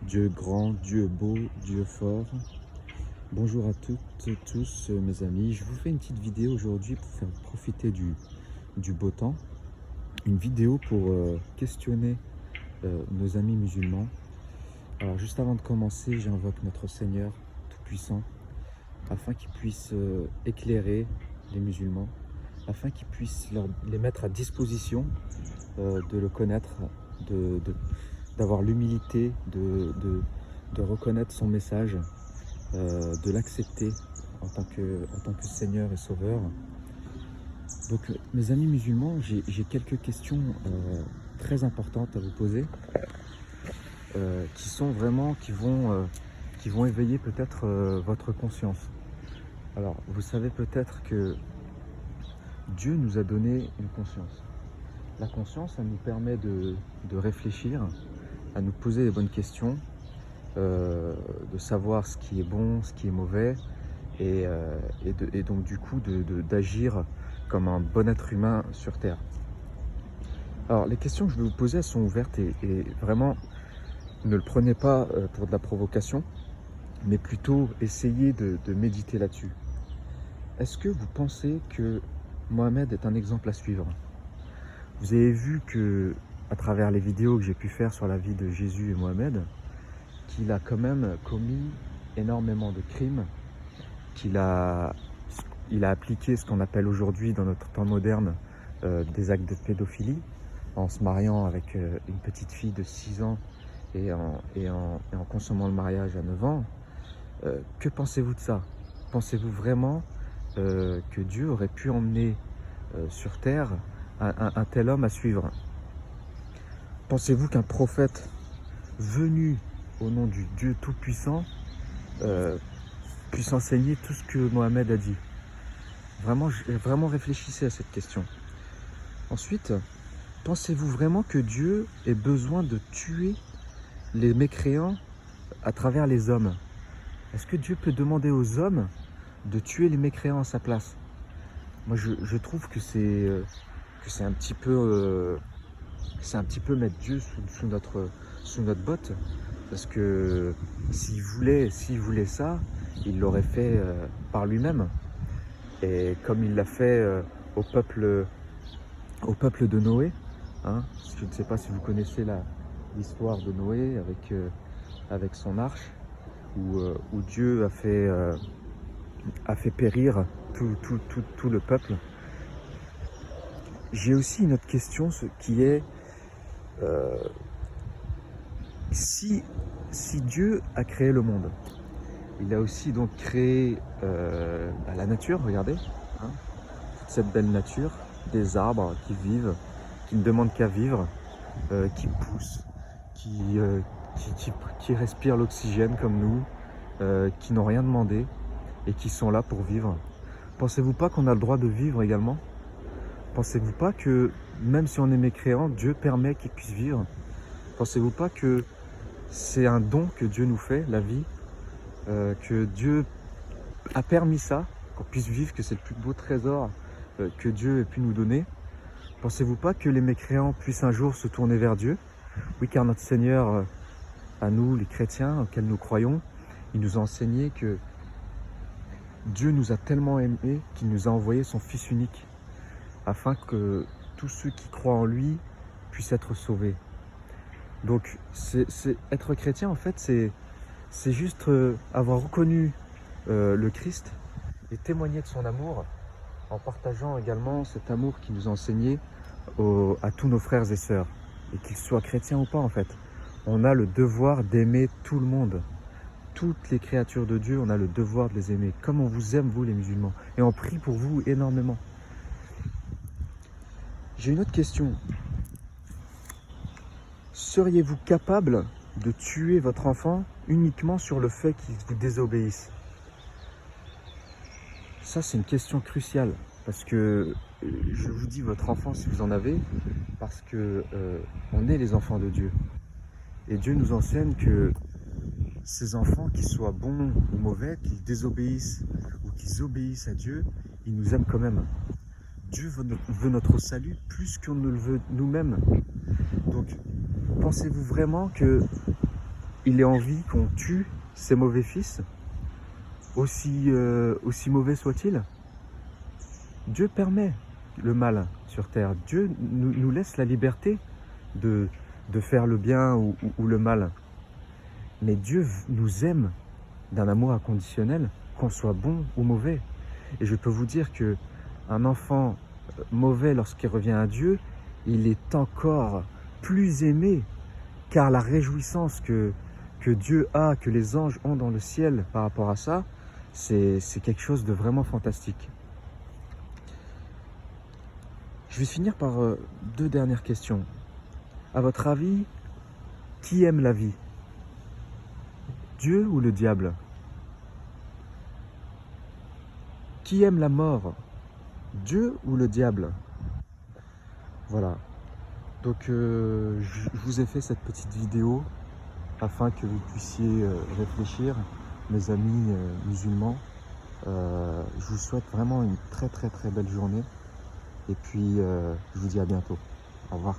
Dieu grand, Dieu beau, Dieu fort. Bonjour à toutes et tous mes amis. Je vous fais une petite vidéo aujourd'hui pour faire profiter du beau temps. Une vidéo pour questionner nos amis musulmans. Alors juste avant de commencer, j'invoque notre Seigneur Tout-Puissant afin qu'il puisse éclairer les musulmans, afin qu'il puisse les mettre à disposition de le connaître, d'avoir l'humilité de reconnaître son message, de l'accepter en tant que Seigneur et Sauveur. Donc mes amis musulmans, j'ai quelques questions très importantes à vous poser, qui vont éveiller peut-être votre conscience. Alors vous savez peut-être que Dieu nous a donné une conscience. La conscience, elle nous permet de réfléchir, à nous poser les bonnes questions, de savoir ce qui est bon, ce qui est mauvais, et donc du coup d'agir comme un bon être humain sur Terre. Alors les questions que je vais vous poser, elles sont ouvertes et vraiment, ne le prenez pas pour de la provocation, mais plutôt essayez de méditer là-dessus. Est-ce que vous pensez que Mohamed est un exemple à suivre? Vous avez vu que, à travers les vidéos que j'ai pu faire sur la vie de Jésus et Mohamed, qu'il a quand même commis énormément de crimes, il a appliqué ce qu'on appelle aujourd'hui dans notre temps moderne des actes de pédophilie, en se mariant avec une petite fille de 6 ans et en consommant le mariage à 9 ans. Que pensez-vous de ça? Pensez-vous vraiment que Dieu aurait pu emmener sur terre un tel homme à suivre? Pensez-vous qu'un prophète venu au nom du Dieu Tout-Puissant puisse enseigner tout ce que Mohamed a dit? Vraiment réfléchissez à cette question. Ensuite, pensez-vous vraiment que Dieu ait besoin de tuer les mécréants à travers les hommes? Est-ce que Dieu peut demander aux hommes de tuer les mécréants à sa place? Moi, je trouve que c'est un petit peu mettre Dieu sous notre botte, parce que s'il voulait ça, il l'aurait fait par lui-même, et comme il l'a fait au peuple de Noé, hein. Je ne sais pas si vous connaissez l'histoire de Noé avec son arche, où Dieu a fait périr tout le peuple. J'ai aussi une autre question, ce qui est si Dieu a créé le monde, il a aussi donc créé la nature, regardez, hein, cette belle nature, des arbres qui vivent, qui ne demandent qu'à vivre, qui poussent, qui respirent l'oxygène comme nous, qui n'ont rien demandé et qui sont là pour vivre. Pensez-vous pas qu'on a le droit de vivre également? Pensez-vous pas que même si on est mécréant, Dieu permet qu'ils puissent vivre? Pensez-vous pas que c'est un don que Dieu nous fait, la vie, que Dieu a permis ça, qu'on puisse vivre, que c'est le plus beau trésor que Dieu ait pu nous donner? Pensez-vous pas que les mécréants puissent un jour se tourner vers Dieu? Oui, car notre Seigneur, à nous les chrétiens auxquels nous croyons, il nous a enseigné que Dieu nous a tellement aimés qu'il nous a envoyé son Fils unique, afin que tous ceux qui croient en lui puissent être sauvés. Donc être chrétien, en fait, c'est juste avoir reconnu le Christ et témoigner de son amour, en partageant également cet amour qu'il nous a enseigné à tous nos frères et sœurs, et qu'ils soient chrétiens ou pas. En fait, on a le devoir d'aimer tout le monde, toutes les créatures de Dieu. On a le devoir de les aimer comme on vous aime, vous les musulmans, et on prie pour vous énormément. J'ai une autre question. Seriez-vous capable de tuer votre enfant uniquement sur le fait qu'il vous désobéisse? Ça, c'est une question cruciale, parce que je vous dis votre enfant si vous en avez, parce que on est les enfants de Dieu. Et Dieu nous enseigne que ces enfants, qu'ils soient bons ou mauvais, qu'ils désobéissent ou qu'ils obéissent à Dieu, ils nous aiment quand même. Dieu veut notre salut plus qu'on ne le veut nous-mêmes. Donc, pensez-vous vraiment que il ait envie qu'on tue ses mauvais fils, aussi mauvais soit-il? Dieu permet le mal sur terre. Dieu nous laisse la liberté de faire le bien ou le mal. Mais Dieu nous aime d'un amour inconditionnel, qu'on soit bon ou mauvais. Et je peux vous dire que un enfant mauvais, lorsqu'il revient à Dieu, il est encore plus aimé, car la réjouissance que Dieu a, que les anges ont dans le ciel par rapport à ça, c'est quelque chose de vraiment fantastique. Je vais finir par deux dernières questions. À votre avis, qui aime la vie? Dieu ou le diable? Qui aime la mort? Dieu ou le diable? Voilà. Donc je vous ai fait cette petite vidéo afin que vous puissiez réfléchir, mes amis musulmans. Je vous souhaite vraiment une très belle journée. Et puis je vous dis à bientôt. Au revoir.